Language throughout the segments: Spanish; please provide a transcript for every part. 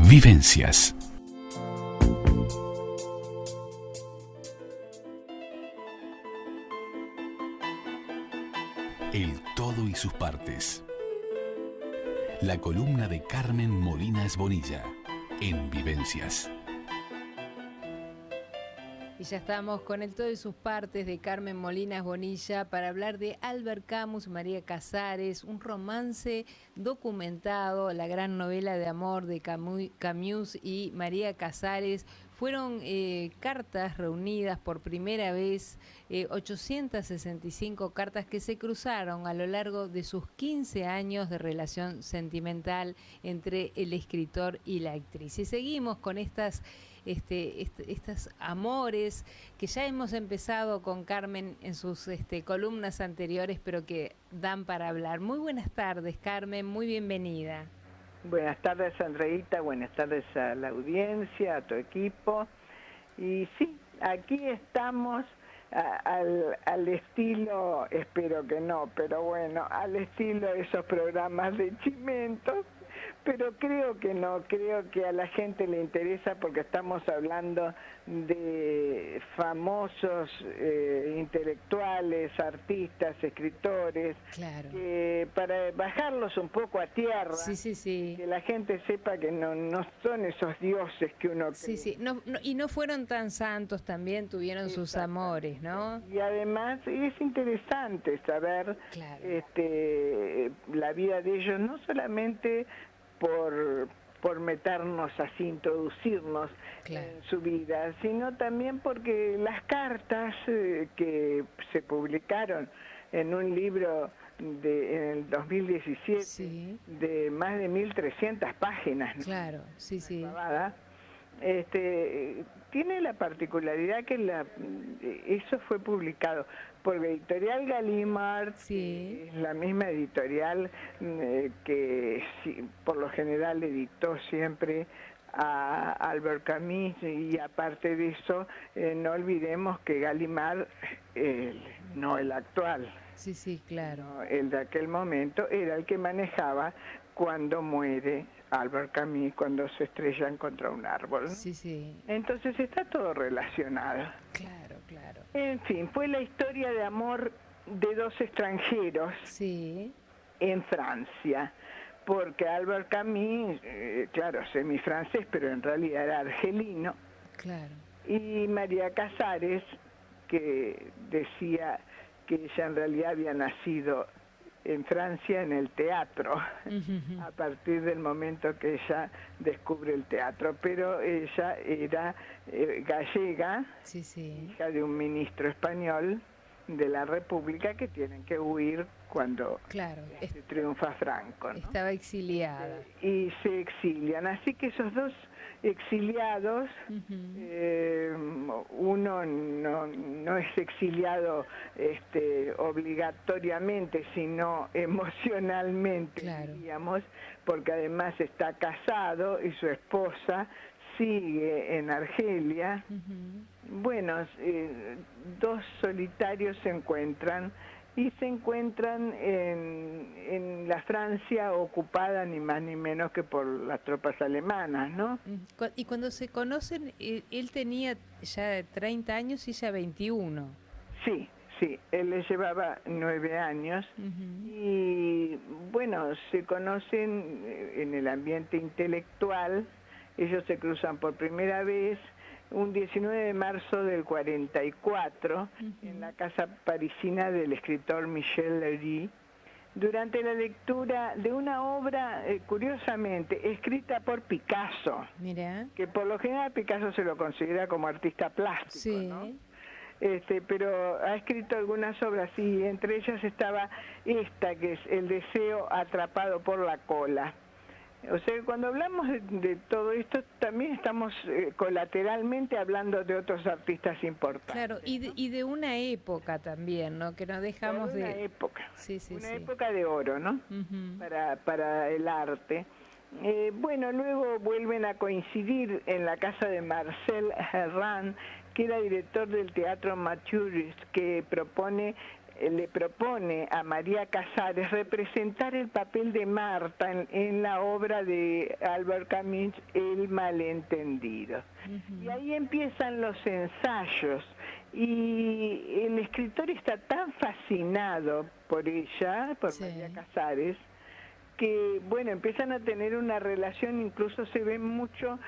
Vivencias. El todo y sus partes. La columna de Carmen Molinas Bonilla en Vivencias. Y ya estamos con el todo y sus partes de Carmen Molinas Bonilla para hablar de Albert Camus, María Casares, un romance documentado, la gran novela de amor de Camus y María Casares. Fueron cartas reunidas por primera vez, 865 cartas que se cruzaron a lo largo de sus 15 años de relación sentimental entre el escritor y la actriz. Y seguimos con estos amores que ya hemos empezado con Carmen en sus columnas anteriores, pero que dan para hablar. Muy buenas tardes, Carmen, muy bienvenida. Buenas tardes, Andreita, buenas tardes a la audiencia, a tu equipo. Y sí, aquí estamos al estilo, espero que no, pero bueno, al estilo de esos programas de Chimentos, pero creo que no, creo que a la gente le interesa porque estamos hablando de famosos intelectuales, artistas, escritores, claro, que para bajarlos un poco a tierra, sí. Que la gente sepa que no son esos dioses que uno cree. Sí, y no fueron tan santos, también tuvieron sus amores, ¿no? Y además es interesante saber claro, la vida de ellos, no solamente por meternos así, introducirnos claro, en su vida, sino también porque las cartas que se publicaron en un libro en el 2017 sí, de más de 1.300 páginas, ¿no? Claro, sí. Tiene la particularidad que eso fue publicado por la editorial Gallimard, sí, que es la misma editorial que por lo general editó siempre a Albert Camus, y aparte de eso, no olvidemos que Gallimard, no el actual, sí, claro, no, el de aquel momento, era el que manejaba cuando muere Albert Camus, cuando se estrellan contra un árbol. Sí. Entonces está todo relacionado. Claro. En fin, fue la historia de amor de dos extranjeros, Sí, en Francia, porque Albert Camus, claro, semifrancés, pero en realidad era argelino, claro. y María Casares, que decía que ella en realidad había nacido en Francia en el teatro, a partir del momento que ella descubre el teatro, pero ella era gallega, Sí. hija de un ministro español de la República, que tienen que huir cuando triunfa Franco, ¿no? Estaba exiliada. Y se exilian, así que esos dos exiliados, uno no es exiliado obligatoriamente, sino emocionalmente, diríamos, porque además está casado y su esposa sigue en Argelia. Bueno, dos solitarios se encuentran en la Francia ocupada ni más ni menos que por las tropas alemanas, ¿no? Y cuando se conocen, él tenía ya 30 años y ella 21. Sí, él le llevaba 9 años y bueno, se conocen en el ambiente intelectual. Ellos se cruzan por primera vez un 19 de marzo del 44 en la casa parisina del escritor Michel Léry, durante la lectura de una obra, curiosamente, escrita por Picasso. Mira. Que por lo general Picasso se lo considera como artista plástico, ¿no? Pero ha escrito algunas obras, y entre ellas estaba esta, que es El deseo atrapado por la cola. O sea, cuando hablamos de todo esto, también estamos colateralmente hablando de otros artistas importantes. Claro, y de una época también, ¿no? Que no dejamos una época, una época de oro, ¿no? Para el arte. Bueno, luego vuelven a coincidir en la casa de Marcel Herrand, que era director del Teatro Maturist, que propone le propone a María Casares representar el papel de Marta en la obra de Albert Camus, El malentendido. Y ahí empiezan los ensayos, y el escritor está tan fascinado por ella, por María Casares, que bueno, empiezan a tener una relación, incluso se ven mucho,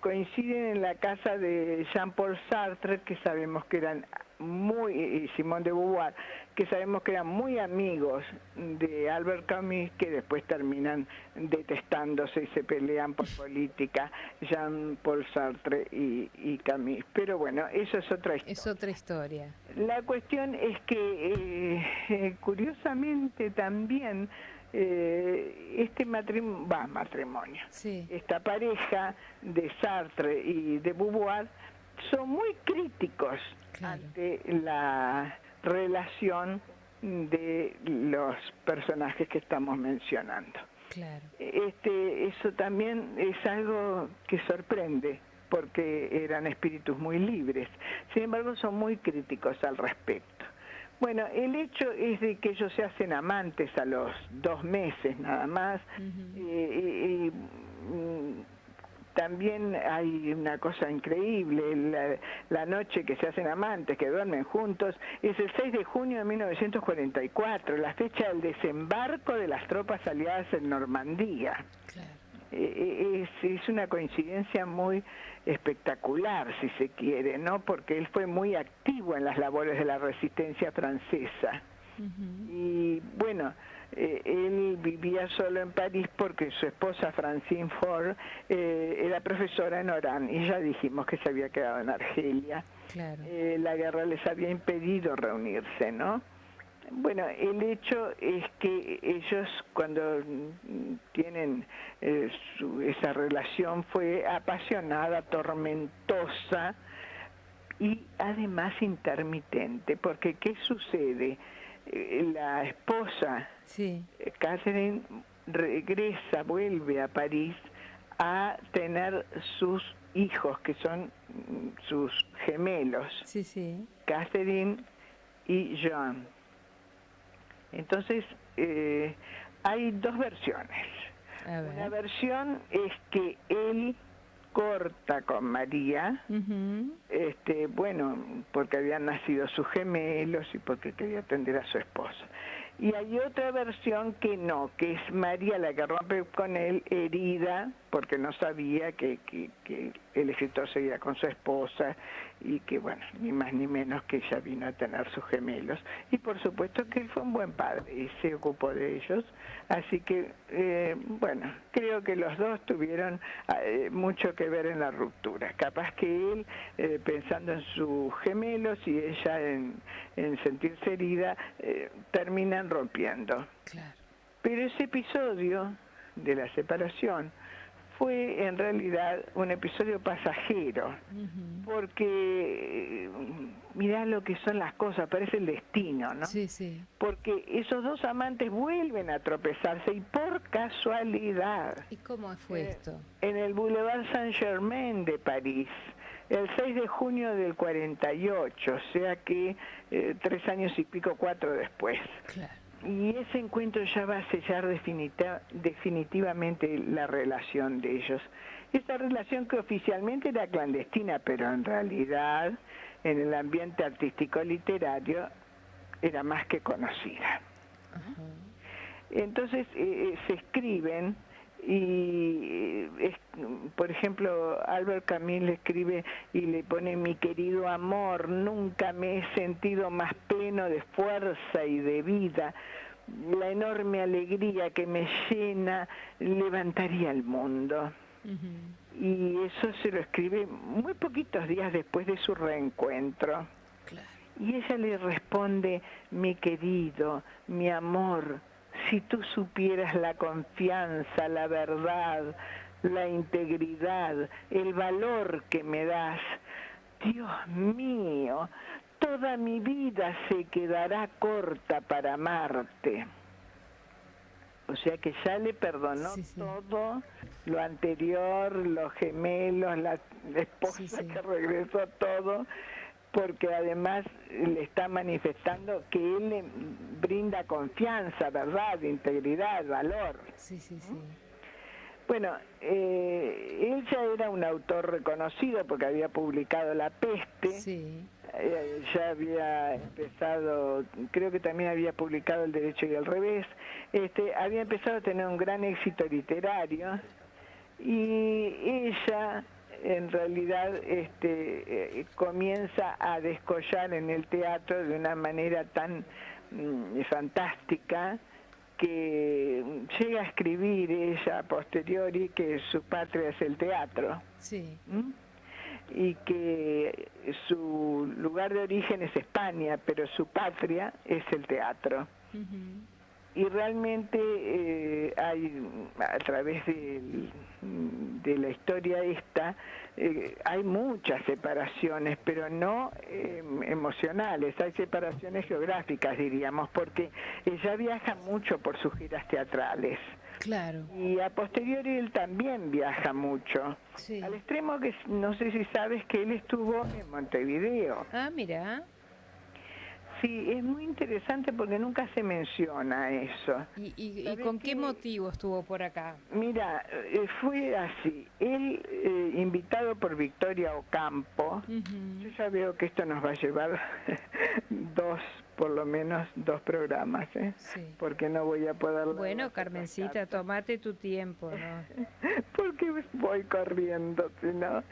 coinciden en la casa de Jean-Paul Sartre, que sabemos que eran y Simone de Beauvoir, que sabemos que eran muy amigos de Albert Camus, que después terminan detestándose y se pelean por política, Jean-Paul Sartre y Camus. Pero bueno, eso es otra historia. Es otra historia. La cuestión es que curiosamente también este matrimonio, esta pareja de Sartre y de Beauvoir son muy críticos ante la relación de los personajes que estamos mencionando. Claro. Eso también es algo que sorprende, porque eran espíritus muy libres. Sin embargo, son muy críticos al respecto. Bueno, el hecho es de que ellos se hacen amantes a los 2 meses nada más. También hay una cosa increíble, la noche que se hacen amantes, que duermen juntos, es el 6 de junio de 1944, la fecha del desembarco de las tropas aliadas en Normandía. Claro. Es una coincidencia muy espectacular, si se quiere, ¿no? Porque él fue muy activo en las labores de la resistencia francesa. Y bueno, él vivía solo en París porque su esposa Francine Faure era profesora en Oran, y ya dijimos que se había quedado en Argelia. Claro. La guerra les había impedido reunirse, ¿no? Bueno, el hecho es que ellos, cuando tienen esa relación, fue apasionada, tormentosa y además intermitente, porque ¿qué sucede? La esposa, Catherine, vuelve a París a tener sus hijos, que son sus gemelos, Catherine y John. Entonces, hay 2 versiones. Una versión es que él corta con María, bueno, porque habían nacido sus gemelos y porque quería atender a su esposa. Y hay otra versión que no, que es María la que rompe con él, herida, porque no sabía que el escritor seguía con su esposa, y que, bueno, ni más ni menos que ella vino a tener sus gemelos. Y por supuesto que él fue un buen padre y se ocupó de ellos. Así que, bueno, creo que los dos tuvieron mucho que ver en la ruptura. Capaz que él, pensando en sus gemelos, y ella en sentirse herida, terminan rompiendo. Claro. Pero ese episodio de la separación fue en realidad un episodio pasajero, porque mirá lo que son las cosas, parece el destino, ¿no? Porque esos 2 amantes vuelven a tropezarse, y por casualidad. ¿Y cómo fue esto? En el Boulevard Saint-Germain de París, el 6 de junio del 48, o sea que 3 años y pico, 4 después. Claro. Y ese encuentro ya va a sellar definitivamente la relación de ellos. Esta relación que oficialmente era clandestina, pero en realidad en el ambiente artístico-literario era más que conocida. Entonces se escriben, y por ejemplo, Albert Camus le escribe y le pone: mi querido amor, nunca me he sentido más pleno de fuerza y de vida. La enorme alegría que me llena levantaría el mundo. Y eso se lo escribe muy poquitos días después de su reencuentro. Claro. Y ella le responde: mi querido, mi amor, si tú supieras la confianza, la verdad, la integridad, el valor que me das, Dios mío, toda mi vida se quedará corta para amarte. O sea que ya le perdonó todo lo anterior, los gemelos, la esposa que regresó, todo, porque además le está manifestando que él le brinda confianza, verdad, integridad, valor. Sí, sí, sí. Bueno, él ya era un autor reconocido porque había publicado La Peste, Sí. Ya había empezado, creo que también había publicado El Derecho y el Revés, había empezado a tener un gran éxito literario, y ella en realidad comienza a descollar en el teatro de una manera tan fantástica, que llega a escribir ella a posteriori que su patria es el teatro. Sí. Y que su lugar de origen es España, pero su patria es el teatro. Y realmente hay, a través de la historia esta, hay muchas separaciones, pero no emocionales, hay separaciones geográficas, diríamos, porque ella viaja mucho por sus giras teatrales. Claro. Y a posteriori él también viaja mucho. Sí. Al extremo que no sé si sabes que él estuvo en Montevideo. Ah, mira. Sí, es muy interesante porque nunca se menciona eso. ¿Y con qué motivo estuvo por acá? Mira, fue así. Él, invitado por Victoria Ocampo, yo ya veo que esto nos va a llevar por lo menos dos programas, Sí. porque no voy a poder... Bueno, Carmencita, tomate tu tiempo, ¿no? Porque voy corriendo, ¿no?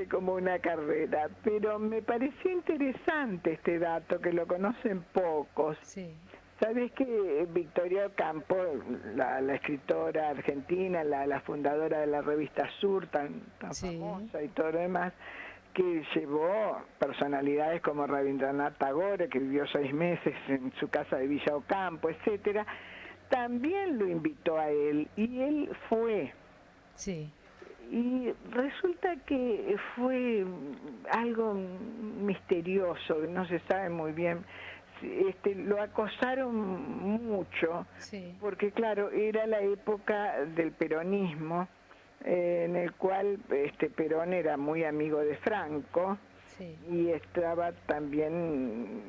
Como una carrera. Pero me pareció interesante este dato, que lo conocen pocos. Sí. Sabes que Victoria Ocampo, la escritora argentina, la fundadora de la revista Sur, tan Sí. famosa y todo lo demás, que llevó personalidades como Rabindranath Tagore, que vivió 6 meses en su casa de Villa Ocampo, etcétera, también lo invitó a él, y él fue. Sí. Y resulta que fue algo misterioso, no se sabe muy bien. Lo acosaron mucho, Sí. porque claro, era la época del peronismo, en el cual Perón era muy amigo de Franco. Sí. Y estaba también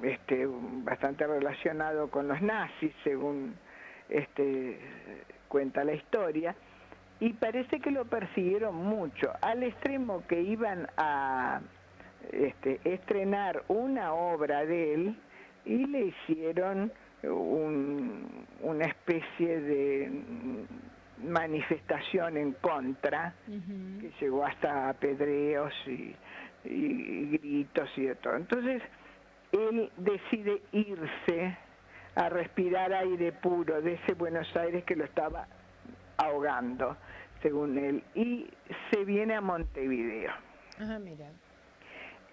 bastante relacionado con los nazis, según cuenta la historia, y parece que lo persiguieron mucho, al extremo que iban a estrenar una obra de él y le hicieron una especie de manifestación en contra, que llegó hasta apedreos y gritos y de todo. Entonces él decide irse a respirar aire puro de ese Buenos Aires que lo estaba ahogando, según él, y se viene a Montevideo. Ajá, mira.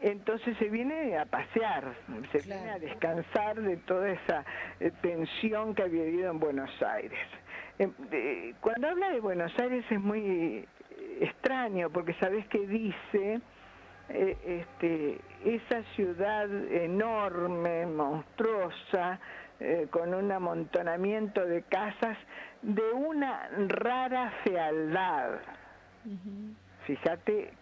Entonces se viene a pasear, se viene a descansar de toda esa tensión que había habido en Buenos Aires. Cuando habla de Buenos Aires es muy extraño, porque sabes que dice esa ciudad enorme, monstruosa, con un amontonamiento de casas de una rara fealdad. Fíjate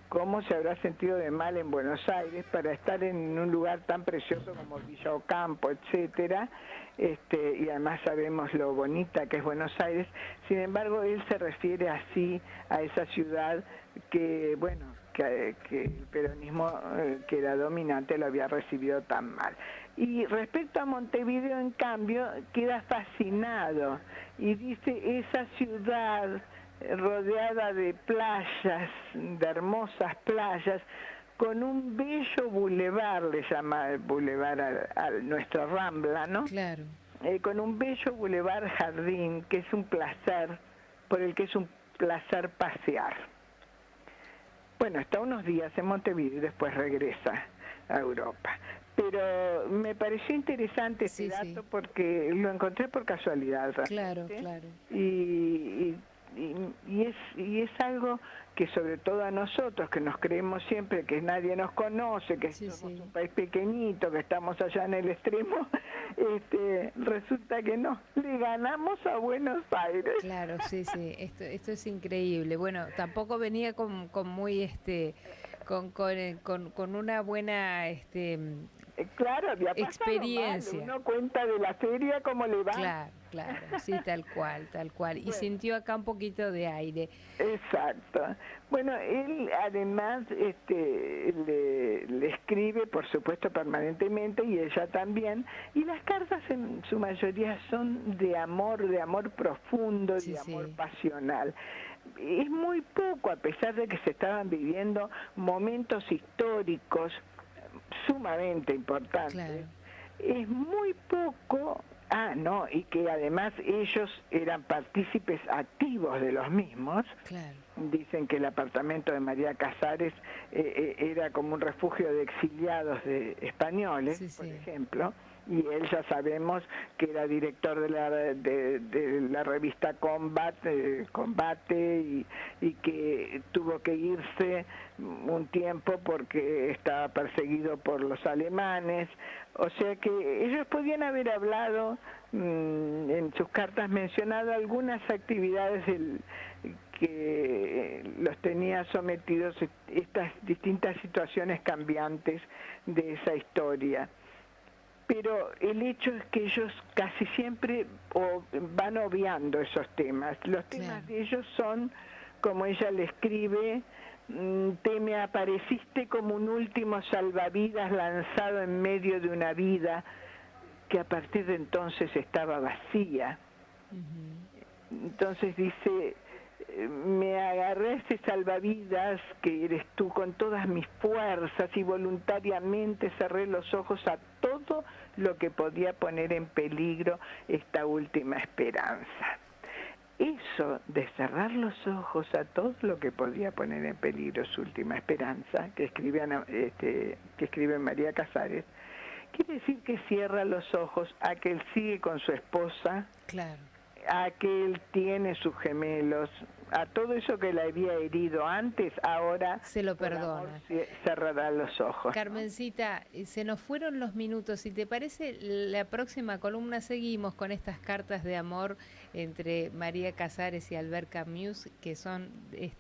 cómo se habrá sentido de mal en Buenos Aires para estar en un lugar tan precioso como Villa Ocampo, etcétera, y además sabemos lo bonita que es Buenos Aires. Sin embargo, él se refiere así a esa ciudad que, bueno, que el peronismo que era dominante lo había recibido tan mal. Y respecto a Montevideo, en cambio, queda fascinado y dice: esa ciudad rodeada de playas, de hermosas playas, con un bello bulevar, le llama el bulevar a nuestra Rambla, ¿no? Claro. Con un bello bulevar jardín, que es un placer, por el que es un placer pasear. Bueno, está unos días en Montevideo y después regresa a Europa. Pero me pareció interesante este dato, porque lo encontré por casualidad. Claro, claro. Y es algo que, sobre todo a nosotros, que nos creemos siempre que nadie nos conoce, que somos un país pequeñito, que estamos allá en el extremo, resulta que no, le ganamos a Buenos Aires. Claro, sí, esto es increíble. Bueno, tampoco venía con muy con una buena claro, había pasado experiencia. Mal. Uno cuenta de la feria cómo le va. Claro, sí, tal cual. Y sintió acá un poquito de aire. Exacto. Bueno, él además le escribe, por supuesto, permanentemente, y ella también, y las cartas en su mayoría son de amor profundo, de amor pasional. Es muy poco, a pesar de que se estaban viviendo momentos históricos sumamente importantes. Claro. Es muy poco. Y que además ellos eran partícipes activos de los mismos. Claro. Dicen que el apartamento de María Casares era como un refugio de exiliados de españoles, por ejemplo, y él ya sabemos que era director de la revista Combate y que tuvo que irse un tiempo porque estaba perseguido por los alemanes. O sea que ellos podían haber hablado, en sus cartas mencionado algunas actividades que los tenía sometidos a estas distintas situaciones cambiantes de esa historia. Pero el hecho es que ellos casi siempre van obviando esos temas. Los temas de ellos son, como ella le escribe, te me apareciste como un último salvavidas lanzado en medio de una vida que a partir de entonces estaba vacía. Entonces dice, me agarré ese salvavidas que eres tú con todas mis fuerzas y voluntariamente cerré los ojos a todo lo que podía poner en peligro esta última esperanza. Eso de cerrar los ojos a todo lo que podía poner en peligro su última esperanza, que escribe María Casares, quiere decir que cierra los ojos a que él sigue con su esposa, a que él tiene sus gemelos, a todo eso que le había herido antes, ahora se lo perdona. Cerrará los ojos. Carmencita, se nos fueron los minutos. Si te parece, la próxima columna seguimos con estas cartas de amor entre María Casares y Albert Camus, que son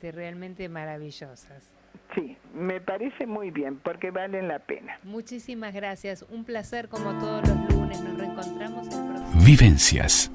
realmente maravillosas. Sí, me parece muy bien, porque valen la pena. Muchísimas gracias. Un placer como todos los lunes. Nos reencontramos el próximo. Vivencias.